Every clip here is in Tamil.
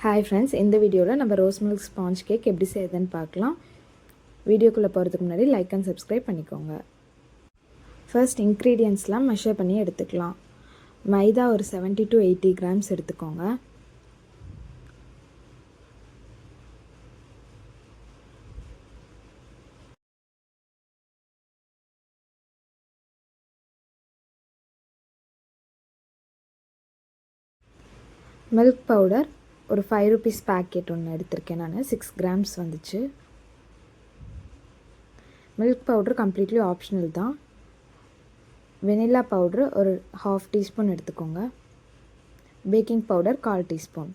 ஹாய் ஃப்ரெண்ட்ஸ், இந்த வீடியோவில் நம்ம ரோஸ் மில்க் ஸ்பாஞ்ச் கேக் எப்படி செய்யுதுன்னு பார்க்கலாம். வீடியோக்குள்ளே போகிறதுக்கு முன்னாடி லைக் அண்ட் சப்ஸ்கிரைப் பண்ணிக்கோங்க. ஃபர்ஸ்ட் இன்க்ரீடியன்ட்ஸ்லாம் மெஷர் பண்ணி எடுத்துக்கலாம். மைதா ஒரு 70 to 80 கிராம்ஸ் எடுத்துக்கோங்க. மில்க் பவுடர் ஒரு 5 rupees பேக்கெட் ஒன்று எடுத்திருக்கேன். நான் 6 கிராம்ஸ் வந்துச்சு. மில்க் பவுடர் கம்ப்ளீட்லி ஆப்ஷனல் தான். வெனிலா பவுட்ரு ஒரு 1/2 teaspoon எடுத்துக்கோங்க. Baking powder 1/4 teaspoon.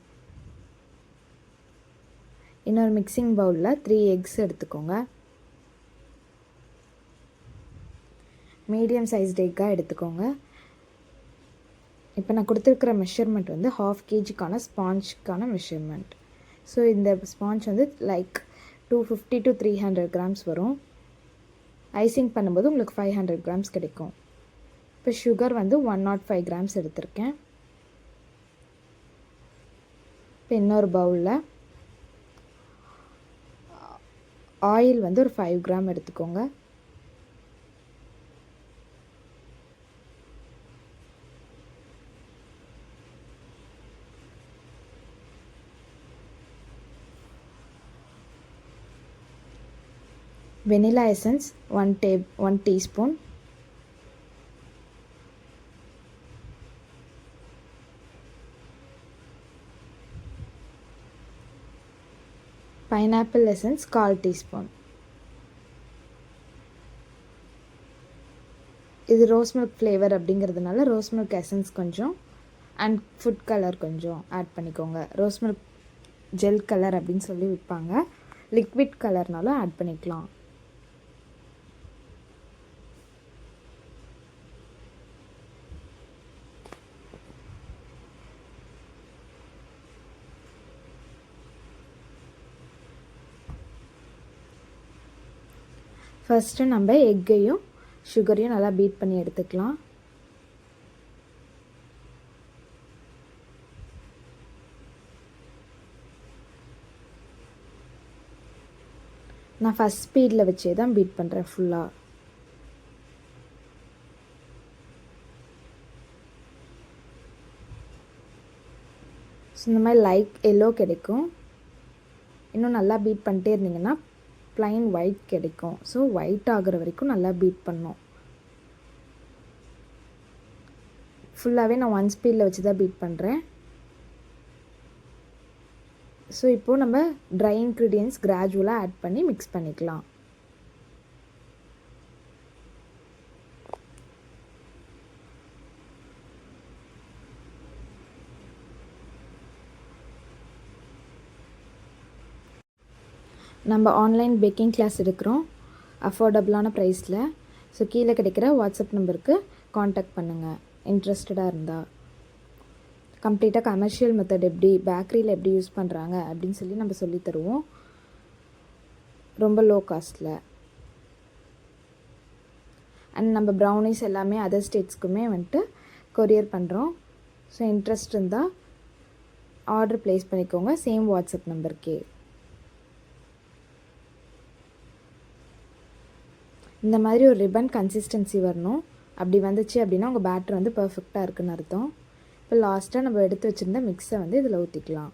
இன்னொரு மிக்சிங் பவுலில் 3 eggs எடுத்துக்கோங்க. மீடியம் சைஸ்டு எக்காக எடுத்துக்கோங்க. இப்போ நான் கொடுத்துருக்கிற மெஷர்மெண்ட் வந்து 1/2 kgக்கான ஸ்பாஞ்சுக்கான மெஷர்மெண்ட். ஸோ இந்த ஸ்பாஞ்ச் வந்து லைக் 250 to 300 கிராம்ஸ் வரும். ஐசிங் பண்ணும்போது உங்களுக்கு 500 கிராம்ஸ் கிடைக்கும். இப்போ சுகர் வந்து 105 கிராம்ஸ் எடுத்திருக்கேன். இப்போ இன்னொரு பவுலில் ஆயில் வந்து ஒரு 5 கிராம் எடுத்துக்கோங்க. Vanilla essence 1 teaspoon. Pineapple essence 1/4 teaspoon. இது ரோஸ் மில்க் ஃப்ளேவர் அப்படிங்கிறதுனால ரோஸ் மில்க் எசன்ஸ் கொஞ்சம் அண்ட் ஃபுட் கலர் கொஞ்சம் ஆட் பண்ணிக்கோங்க. ரோஸ் மில்க் ஜெல் கலர் அப்படின்னு சொல்லி விற்பாங்க. லிக்விட் கலர்னாலும் ஆட் பண்ணிக்கலாம். ஃபஸ்ட்டு நம்ம எக்கையும் சுகரையும் நல்லா பீட் பண்ணி எடுத்துக்கலாம். நான் ஃபஸ்ட் ஸ்பீடில் வச்சே தான் பீட் பண்ணுறேன் ஃபுல்லாக. ஸோ இந்த மாதிரி லைட் எல்லோ கிடைக்கும். இன்னும் நல்லா பீட் பண்ணிட்டே இருந்தீங்கன்னா ப்ளைன் ஒயிட் கிடைக்கும். ஸோ ஒயிட் ஆகிற வரைக்கும் நல்லா பீட் பண்ணோம். ஃபுல்லாகவே நான் 1 ஸ்பீடில் வச்சு தான் பீட் பண்ணுறேன். ஸோ இப்போது நம்ம ட்ரை இன்க்ரீடியன்ட்ஸ் கிராஜுவலாக ஆட் பண்ணி மிக்ஸ் பண்ணிக்கலாம். நம்ம ஆன்லைன் பேக்கிங் கிளாஸ் எடுக்கிறோம் அஃபோர்டபுளான ப்ரைஸில். ஸோ கீழே கிடைக்கிற வாட்ஸ்அப் நம்பருக்கு காண்டாக்ட் பண்ணுங்கள் இன்ட்ரெஸ்டடாக இருந்தால். கம்ப்ளீட்டாக கமர்ஷியல் மெத்தட் எப்படி பேக்கரியில் எப்படி யூஸ் பண்ணுறாங்க அப்படின்னு சொல்லி நம்ம சொல்லித்தருவோம். ரொம்ப லோ காஸ்ட்டில். அண்ட் நம்ம ப்ரௌனிஸ் எல்லாமே அதர் ஸ்டேட்ஸ்க்குமே வந்துட்டு கொரியர் பண்ணுறோம். ஸோ இன்ட்ரெஸ்ட் இருந்தால் ஆர்டர் ப்ளேஸ் பண்ணிக்கோங்க சேம் வாட்ஸ்அப் நம்பருக்கே. இந்த மாதிரி ஒரு ரிப்பன் கன்சிஸ்டன்சி வரணும். அப்படி வந்துச்சு அப்படின்னா உங்கள் பேட்டர் வந்து பர்ஃபெக்டாக இருக்குன்னு அர்த்தம். இப்போ லாஸ்ட்டாக நம்ம எடுத்து வச்சுருந்த மிக்ஸை வந்து இதில் ஊற்றிக்கலாம்.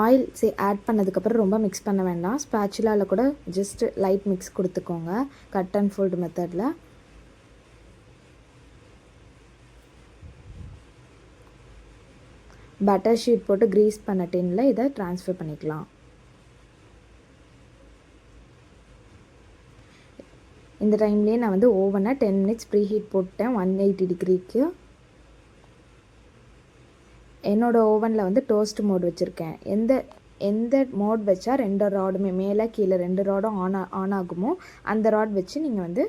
ஆயில் ஆட் பண்ணதுக்கப்புறம் ரொம்ப மிக்ஸ் பண்ண வேண்டாம். ஸ்பேச்சுலாவில் கூட ஜஸ்ட் லைட் மிக்ஸ் கொடுத்துக்கோங்க கட் அண்ட் ஃபோல்டு மெத்தடில். பட்டர் ஷீட் போட்டு க்ரீஸ் பண்ண டின்னில் இதை ட்ரான்ஸ்ஃபர் பண்ணிக்கலாம். இந்த டைம்லேயே நான் வந்து ஓவனை 10 minutes ப்ரீ ஹீட் போட்டேன் 180 degreeக்கு. என்னோடய ஓவனில் வந்து டோஸ்ட் மோட் வச்சுருக்கேன். எந்த மோட் வச்சா 2 ராடுமே மேலே கீழே 2 ராடும் ஆன் ஆகுமோ அந்த ராட் வச்சு நீங்கள் வந்து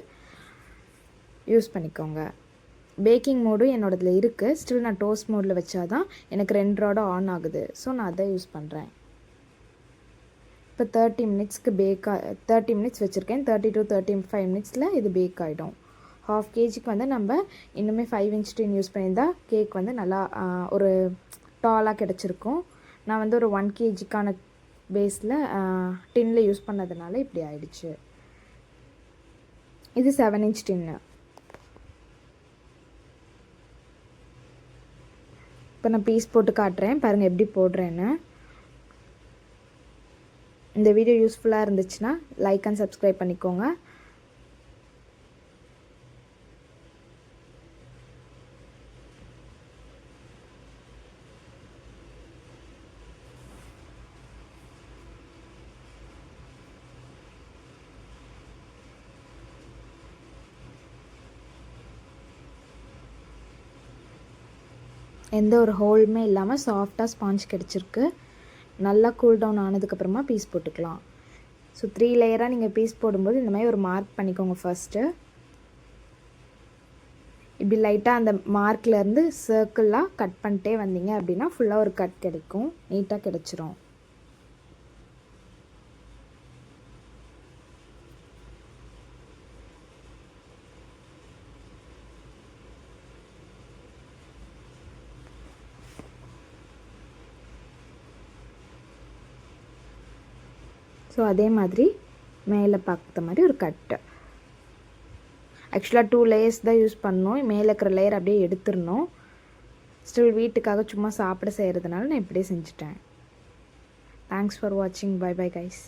யூஸ் பண்ணிக்கோங்க. பேக்கிங் மோடும் என்னோடதில் இருக்குது. ஸ்டில் நான் டோஸ்ட் மோடில் வச்சா தான் எனக்கு 2 ராடும் ஆன் ஆகுது. ஸோ நான் அதை யூஸ் பண்ணுறேன். இப்போ 30 மினிட்ஸ்க்கு 30 மினிட்ஸ் வச்சுருக்கேன். 30 to 35 மினிட்ஸில் இது பேக் ஆகிடும். ½ kgக்கு வந்து நம்ம இன்னுமே 5 inch டின் யூஸ் பண்ணியிருந்தா கேக் வந்து நல்லா ஒரு டாலாக கிடச்சிருக்கும். நான் வந்து ஒரு 1 kgக்கான பேஸில் டின்னில் யூஸ் பண்ணதுனால இப்படி ஆயிடுச்சு. இது 7 inch டின்னு. இப்போ நான் பீஸ் போட்டு காட்டுறேன், பாருங்கள் எப்படி போடுறேன்னு. இந்த வீடியோ யூஸ்ஃபுல்லாக இருந்துச்சுன்னா லைக் அண்ட் சப்ஸ்கிரைப் பண்ணிக்கோங்க. எந்த ஒரு ஹோலுமே இல்லாமல் சாஃப்டாக ஸ்பாஞ்ச் கிடச்சிருக்கு. நல்லா கூல் டவுன் ஆனதுக்கப்புறமா பீஸ் போட்டுக்கலாம். ஸோ 3 லேயராக நீங்கள் பீஸ் போடும்போது இந்த மாதிரி ஒரு மார்க் பண்ணிக்கோங்க. ஃபஸ்ட்டு இப்படி லைட்டாக அந்த மார்க்லேருந்து சர்க்கிளாக கட் பண்ணிட்டே வந்தீங்க அப்படின்னா ஃபுல்லாக ஒரு கட் கிடைக்கும், நீட்டாக கிடச்சிரும். ஸோ அதே மாதிரி மேலே பார்க்குற மாதிரி ஒரு கட்டு. ஆக்சுவலாக 2 லேயர்ஸ் தான் யூஸ் பண்ணோம். மேலே இருக்கிற லேயர் அப்படியே எடுத்துடணும். ஸ்டில் வீட்டுக்காக சும்மா சாப்பிட செய்கிறதுனால நான் இப்படியே செஞ்சுட்டேன். தேங்க்ஸ் ஃபார் வாட்சிங். Bye bye guys.